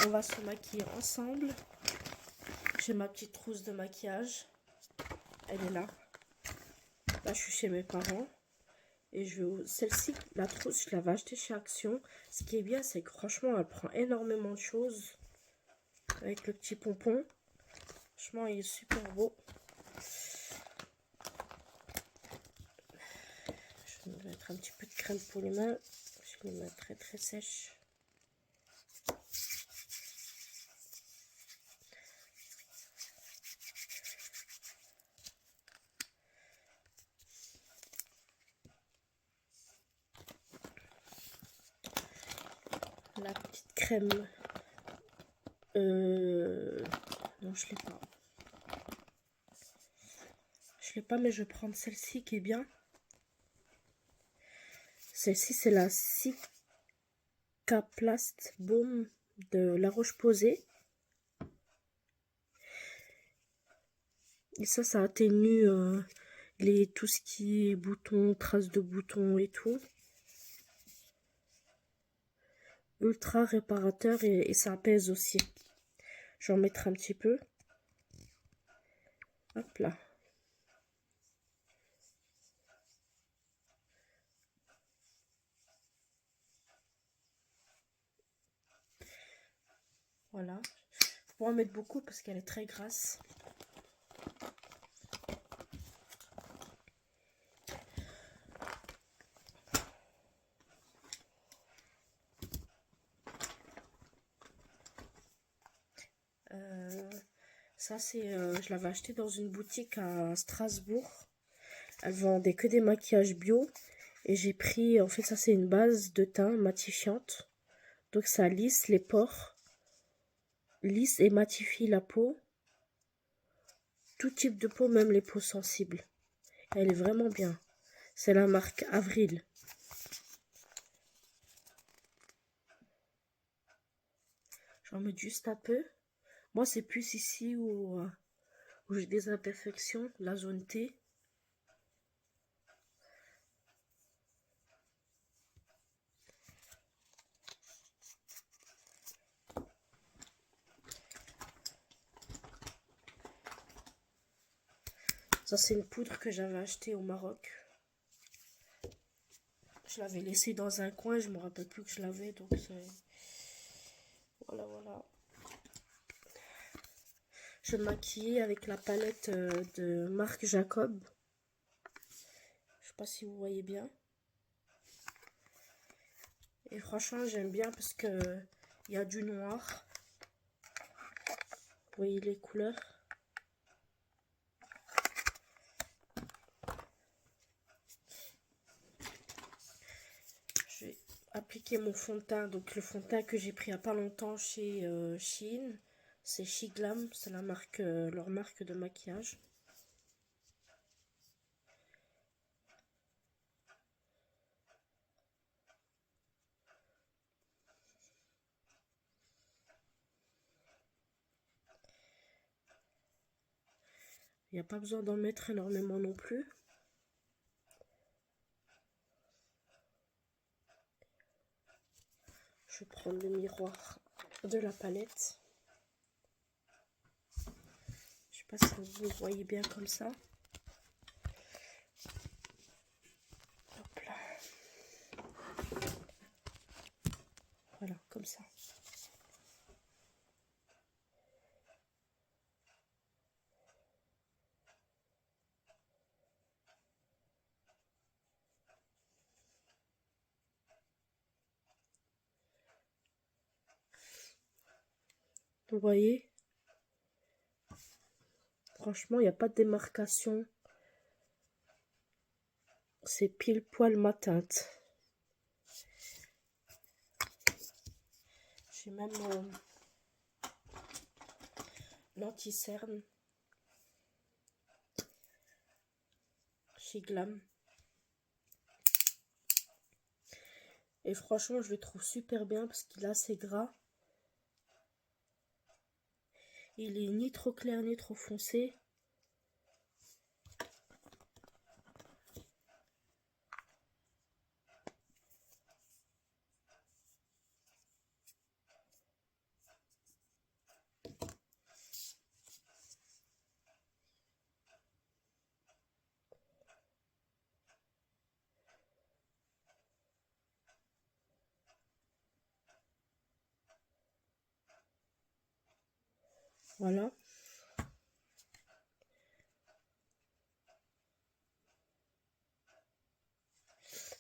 On va se maquiller ensemble. J'ai ma petite trousse de maquillage. Elle est là. Là, je suis chez mes parents. Et celle-ci, la trousse, je l'avais achetée chez Action. Ce qui est bien, c'est que franchement, elle prend énormément de choses. Avec le petit pompon. Franchement, il est super beau. Je vais mettre un petit peu de crème pour les mains. Je vais les mettre très très sèche. La petite crème. Non, je l'ai pas. Je l'ai pas, mais je vais prendre celle-ci qui est bien. Celle-ci, c'est la Cicaplast Baume de La Roche-Posay. Et ça atténue tout ce qui est boutons, traces de boutons et tout. Ultra réparateur et ça apaise aussi. Je vais en mettre un petit peu. Hop là. Voilà. Faut pas en mettre beaucoup parce qu'elle est très grasse. Ça c'est, je l'avais acheté dans une boutique à Strasbourg. Elle vendait que des maquillages bio. Et j'ai pris, en fait ça c'est une base de teint matifiante. Donc ça lisse les pores. Lisse et matifie la peau. Tout type de peau, même les peaux sensibles. Elle est vraiment bien. C'est la marque Avril. J'en mets juste un peu. Moi c'est plus ici où j'ai des imperfections, la zone T. Ça c'est une poudre que j'avais achetée au Maroc. Je l'avais laissée dans un coin, je me rappelle plus que je l'avais, donc c'est... Voilà, voilà. Je vais me maquiller avec la palette de Marc Jacob. Je sais pas si vous voyez bien. Et franchement, j'aime bien parce que il y a du noir. Vous voyez les couleurs. Je vais appliquer mon fond de teint. Donc le fond de teint que j'ai pris il n'y a pas longtemps chez Shein. C'est Shiglam, c'est la marque, leur marque de maquillage. Il n'y a pas besoin d'en mettre énormément non plus. Je vais prendre le miroir de la palette. Je sais pas si vous voyez bien comme ça. Hop là. Voilà, comme ça. Vous voyez? Franchement, il n'y a pas de démarcation. C'est pile poil ma teinte. J'ai même l'anti-cerne chez Glam. Et franchement, je le trouve super bien parce qu'il est assez gras. Il est ni trop clair ni trop foncé. Voilà.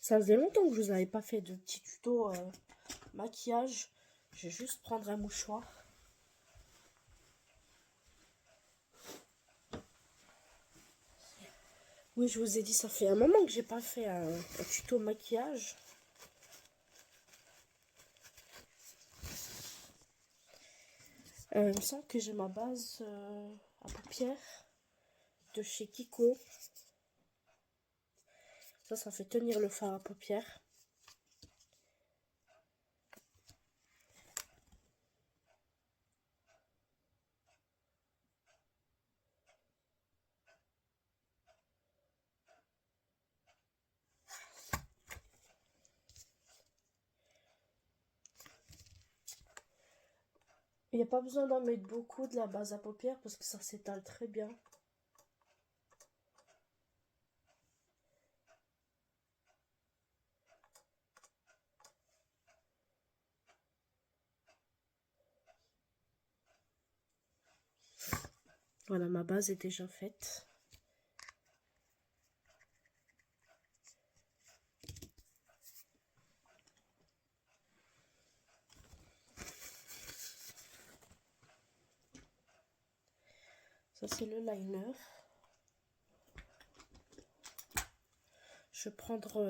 Ça faisait longtemps que je vous avais pas fait de petit tuto maquillage. Je vais juste prendre un mouchoir. Oui, je vous ai dit, ça fait un moment que j'ai pas fait un tuto maquillage. Il me semble que j'ai ma base à paupières de chez Kiko. Ça fait tenir le fard à paupières. Il n'y a pas besoin d'en mettre beaucoup de la base à paupières parce que ça s'étale très bien. Voilà, ma base est déjà faite. Ça, c'est le liner. Je vais prendre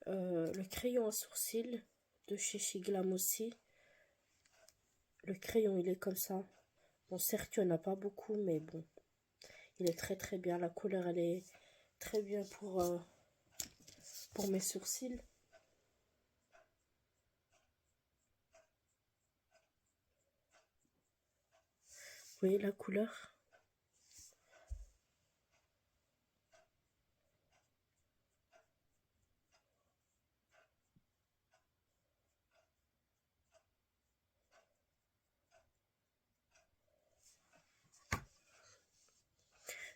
le crayon à sourcils de chez Shiglam aussi. Le crayon, il est comme ça. Bon, certes, il n'y en a pas beaucoup, mais bon. Il est très très bien. La couleur, elle est très bien pour mes sourcils. Vous voyez la couleur?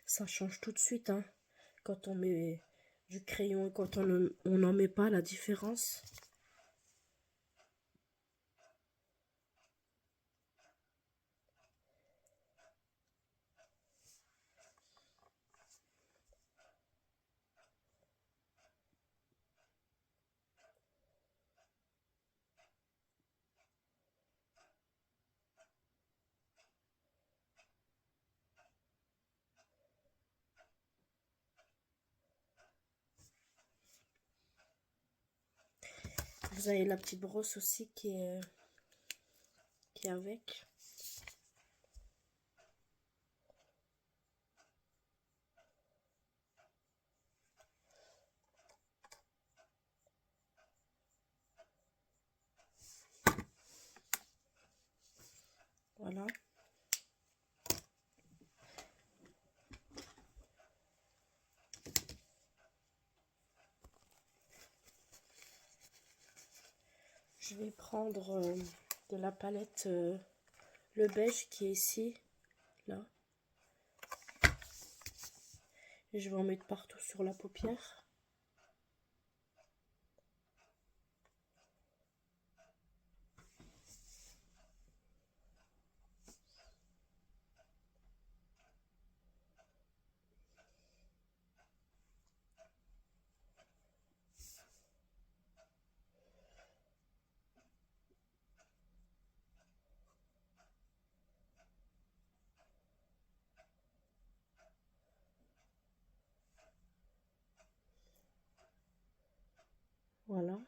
Ça change tout de suite, hein, quand on met du crayon et quand on n'en met pas, la différence. Vous avez la petite brosse aussi qui est avec. Voilà. Je vais prendre de la palette le beige qui est ici, là. Et je vais en mettre partout sur la paupière. Voilà.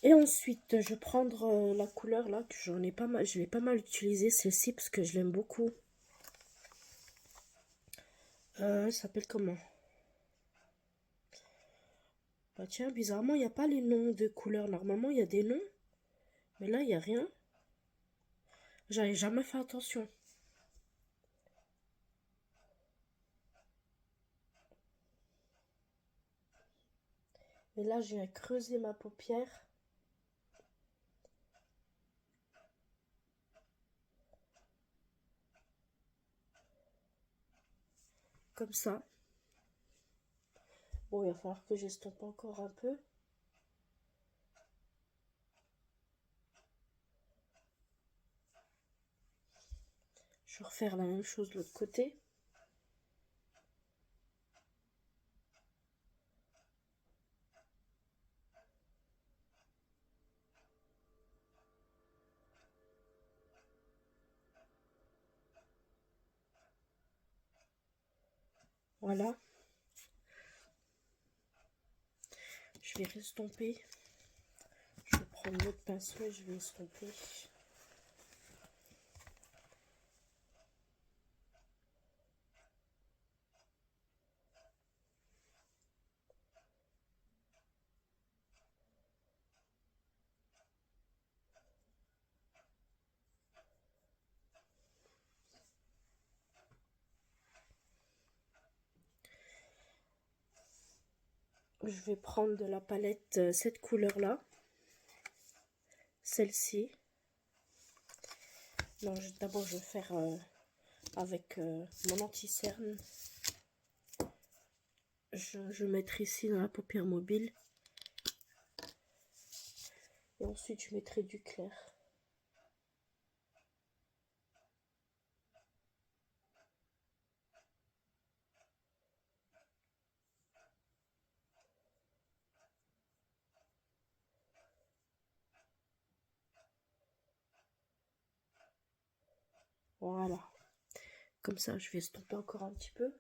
Et ensuite, je vais prendre la couleur là, que j'en ai pas mal, je l'ai pas mal utilisée, celle-ci, parce que je l'aime beaucoup. Elle s'appelle comment? Bah tiens, bizarrement, il n'y a pas les noms de couleurs. Normalement, il y a des noms, mais là, il n'y a rien. J'avais jamais fait attention. Et là, j'ai creusé ma paupière. Comme ça. Bon, il va falloir que j'estompe encore un peu. Je vais refaire la même chose de l'autre côté. Voilà. Je vais restomper. Je vais prendre l'autre pinceau et je vais estomper. Je vais prendre de la palette cette couleur-là. Celle-ci. Non, d'abord je vais faire avec mon anti-cerne. Je vais mettre ici dans la paupière mobile. Et ensuite je mettrai du clair. Voilà. Comme ça, je vais estomper encore un petit peu.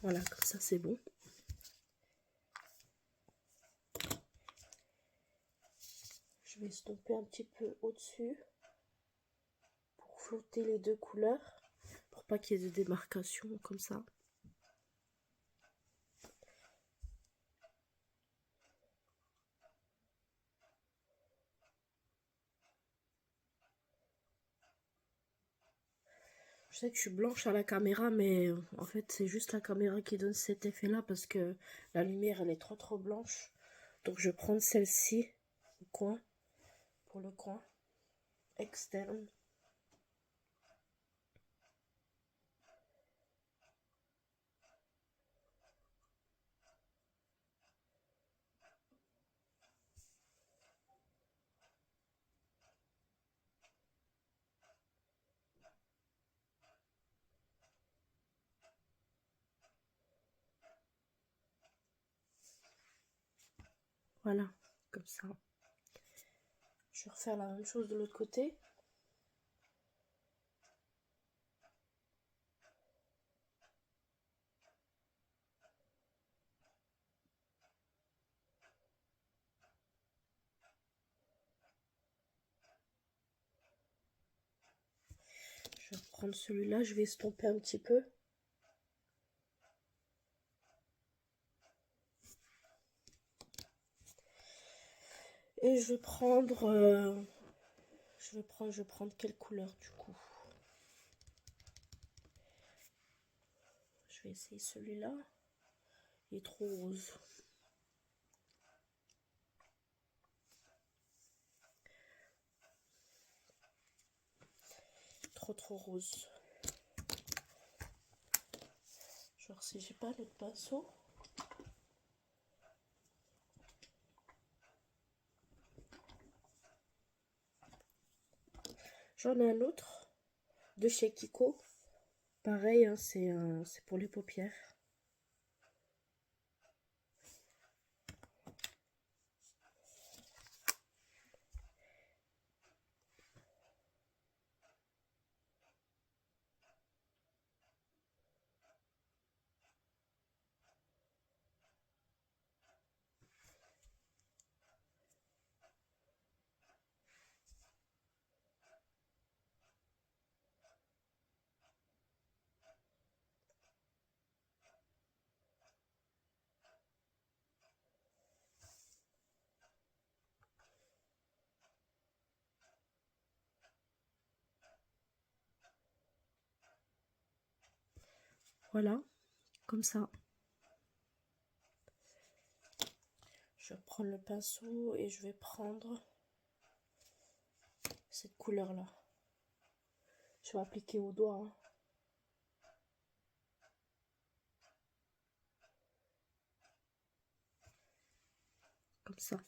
Voilà, comme ça c'est bon. Je vais estomper un petit peu au-dessus pour flotter les deux couleurs, pour pas qu'il y ait de démarcation comme ça. Je sais que je suis blanche à la caméra, mais en fait c'est juste la caméra qui donne cet effet là parce que la lumière elle est trop blanche. Donc je vais prendre celle-ci au coin, pour le coin externe. Voilà, comme ça. Je vais refaire la même chose de l'autre côté. Je vais prendre celui-là, je vais estomper un petit peu. Et je vais prendre... je vais prendre quelle couleur du coup? Je vais essayer celui-là. Il est trop rose. Trop rose. Genre si j'ai pas l'autre pinceau. J'en ai un autre de chez Kiko. Pareil, hein, c'est pour les paupières. Voilà, comme ça. Je vais prendre le pinceau et je vais prendre cette couleur-là. Je vais appliquer au doigt. Hein. Comme ça.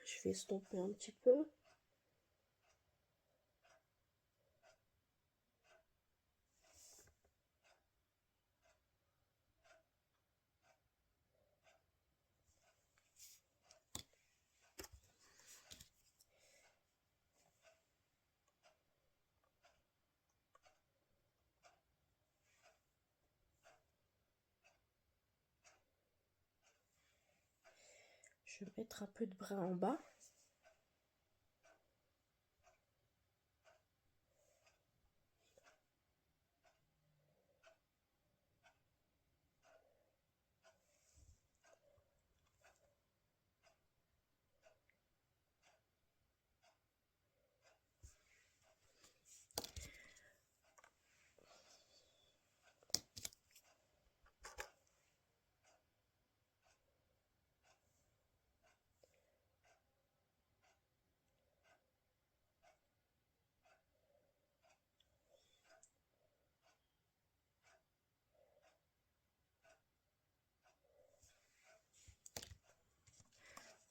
Je vais estomper un petit peu. Je vais mettre un peu de brun en bas.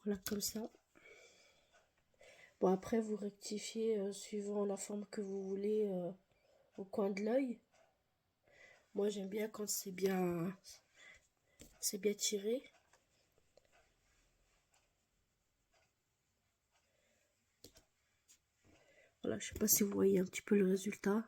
Voilà, comme ça. Bon, après, vous rectifiez suivant la forme que vous voulez au coin de l'œil. Moi, j'aime bien quand c'est bien tiré. Voilà, je sais pas si vous voyez un petit peu le résultat.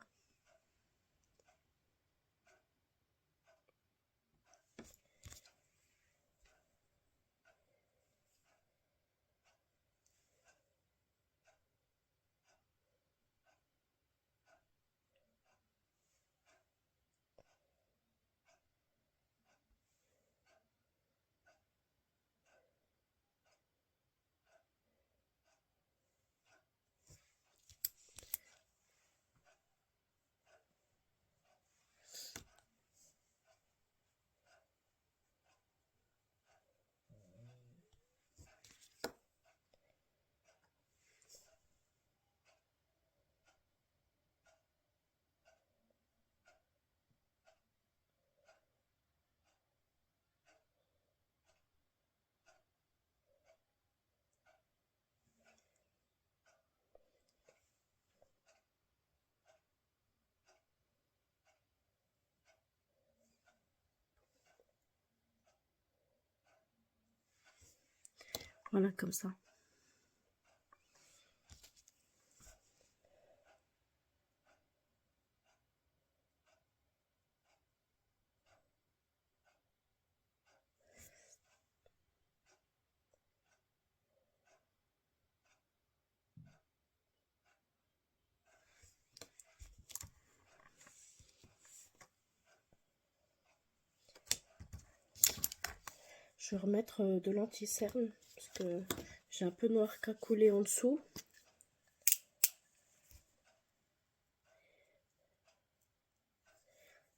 Voilà, comme ça. Je vais remettre de l'anti-cerne parce que j'ai un peu noir cacoulé en dessous.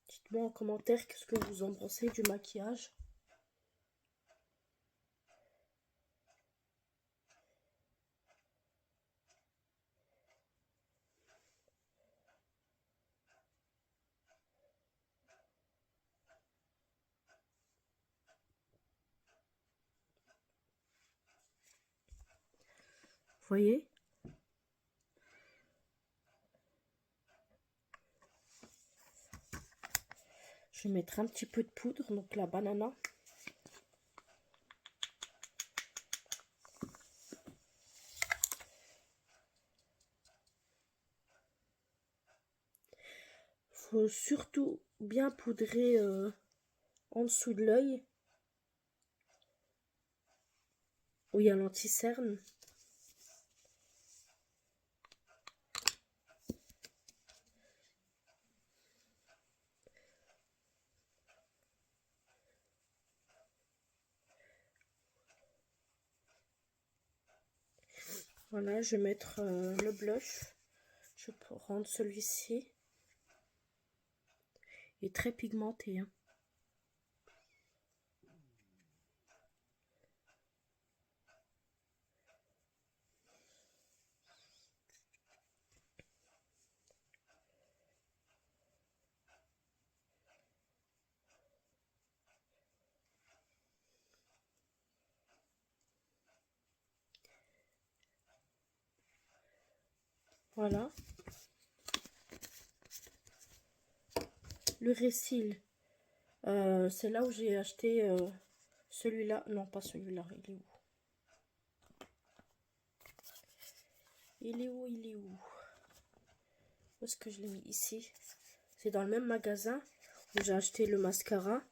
Dites-moi en commentaire qu'est-ce que vous en pensez du maquillage. Vous voyez? Je vais mettre un petit peu de poudre, donc la banana. Faut surtout bien poudrer en dessous de l'œil où il y a l'anti-cerne. Voilà, je vais mettre le blush. Je peux rendre celui-ci. Il est très pigmenté, hein. Voilà. Le Récil. C'est là où j'ai acheté celui-là. Non, pas celui-là. Il est où? Il est où? Il est où? Où est-ce que je l'ai mis? Ici. C'est dans le même magasin où j'ai acheté le mascara.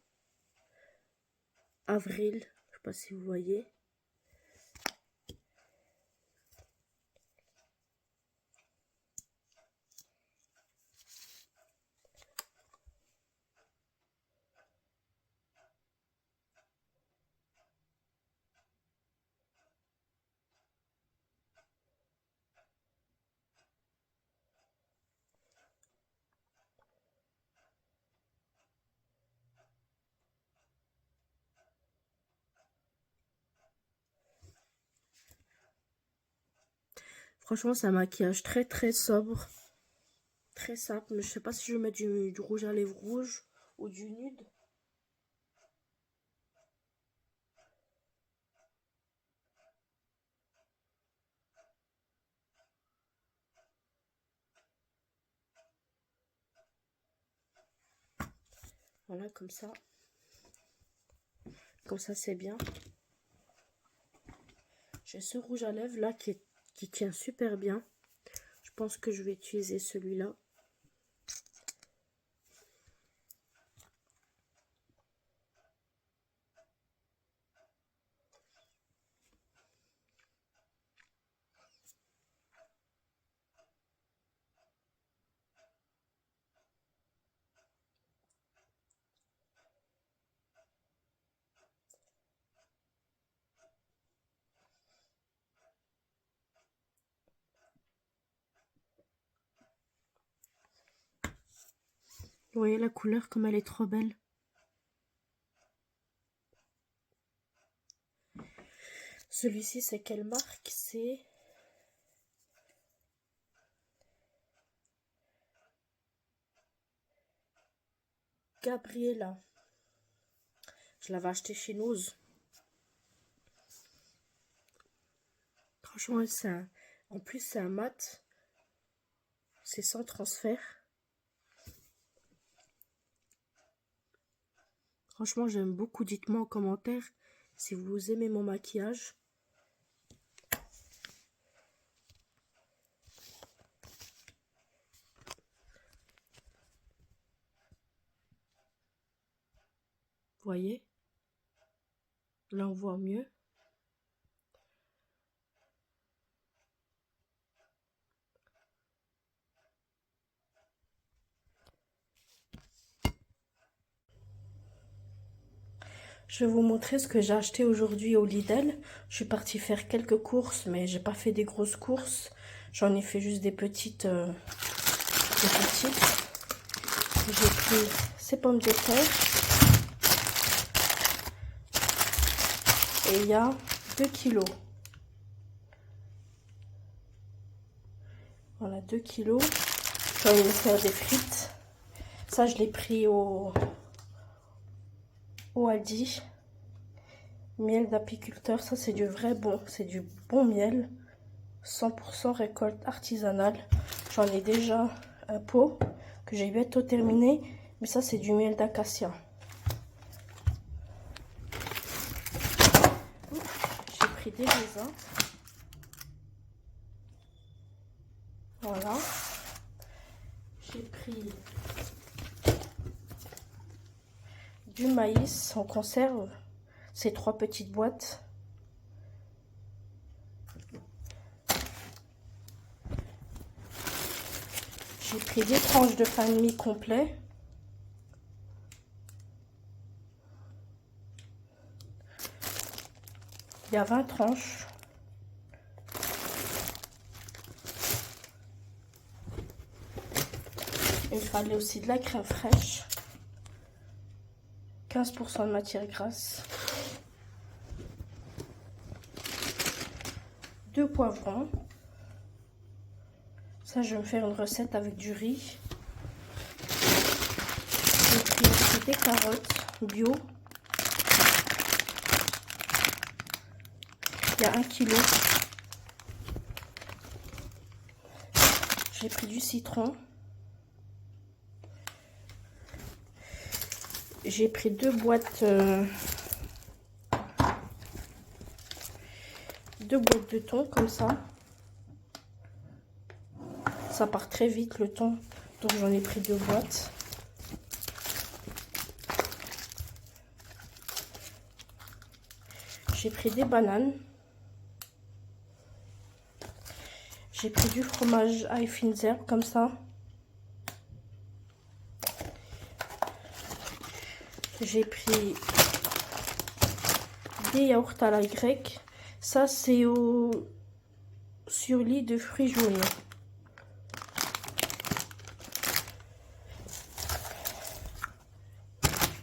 Avril. Je sais pas si vous voyez. Franchement, c'est un maquillage très très sobre. Très simple. Mais je sais pas si je mets du rouge à lèvres rouge ou du nude. Voilà, comme ça. Comme ça, c'est bien. J'ai ce rouge à lèvres là qui tient super bien. Je pense que je vais utiliser celui-là. Vous voyez la couleur comme elle est trop belle. Celui-ci, c'est quelle marque? C'est Gabriella. Je l'avais acheté chez Nose. Franchement, en plus, c'est un mat. C'est sans transfert. Franchement, j'aime beaucoup. Dites-moi en commentaire si vous aimez mon maquillage. Voyez, là on voit mieux. Je vais vous montrer ce que j'ai acheté aujourd'hui au Lidl. Je suis partie faire quelques courses, mais j'ai pas fait des grosses courses. J'en ai fait juste des petites. J'ai pris ces pommes de terre. Et il y a 2 kilos. Voilà, 2 kilos. Je vais me faire des frites. Ça, je l'ai pris au Aldi. Miel d'apiculteur. Ça, c'est du vrai bon. C'est du bon miel. 100% récolte artisanale. J'en ai déjà un pot que j'ai bientôt terminé. Mais ça, c'est du miel d'acacia. J'ai pris des raisins. Voilà. J'ai pris du maïs en conserve. Ces 3 petites boîtes. J'ai pris des tranches de pain de mie complet. Il y a 20 tranches. râler aussi de la crème fraîche. 15% de matière grasse. 2 poivrons. Ça, je vais me faire une recette avec du riz. J'ai pris aussi des carottes bio. Il y a 1 kg. J'ai pris du citron. J'ai pris 2 boîtes de thon comme ça. Ça part très vite le thon, donc j'en ai pris 2 boîtes. J'ai pris des bananes. J'ai pris du fromage à fines herbes comme ça. J'ai pris des yaourts à la grecque. Ça, c'est au surlit de fruits gelés.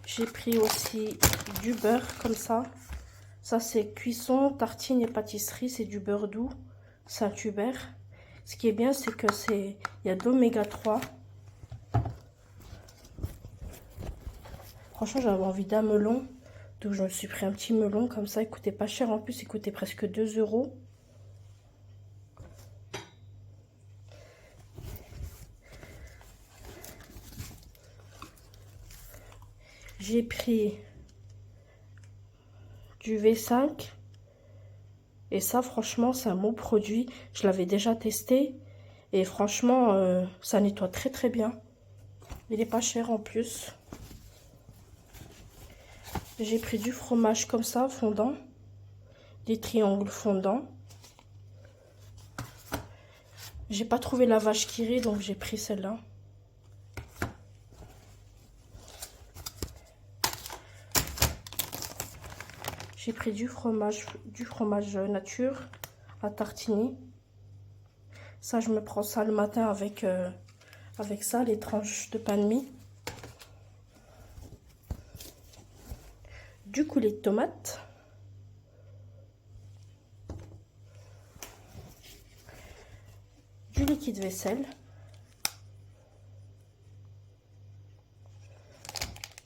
J'ai pris aussi du beurre comme ça. Ça, c'est cuisson, tartine et pâtisserie. C'est du beurre doux, Saint-Hubert. Ce qui est bien, c'est que il y a de l'oméga 3. Franchement, j'avais envie d'un melon. Donc, je me suis pris un petit melon comme ça. Il coûtait pas cher en plus. Il coûtait presque 2 €. J'ai pris du V5. Et ça, franchement, c'est un bon produit. Je l'avais déjà testé. Et franchement, ça nettoie très très bien. Il est pas cher en plus. J'ai pris du fromage comme ça, fondant. Des triangles fondants. J'ai pas trouvé la vache qui rit, donc j'ai pris celle-là. J'ai pris du fromage nature à tartiner. Ça, je me prends ça le matin avec ça, les tranches de pain de mie. Du coulis de tomate. Du liquide vaisselle.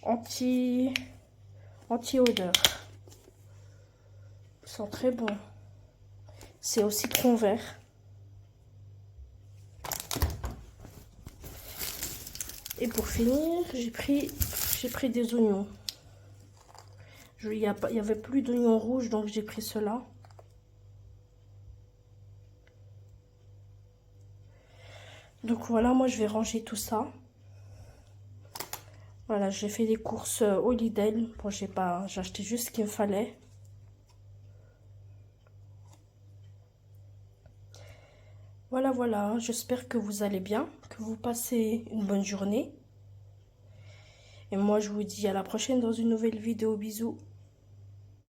Anti-odeur. Ils sont très bons. C'est au citron vert. Et pour finir, j'ai pris des oignons. Il y avait plus d'oignons rouges, donc j'ai pris cela. Donc voilà, moi je vais ranger tout ça. Voilà, j'ai fait des courses au Lidl. Bon, j'ai acheté juste ce qu'il me fallait. Voilà, voilà, j'espère que vous allez bien, que vous passez une bonne journée. Et moi, je vous dis à la prochaine dans une nouvelle vidéo. Bisous.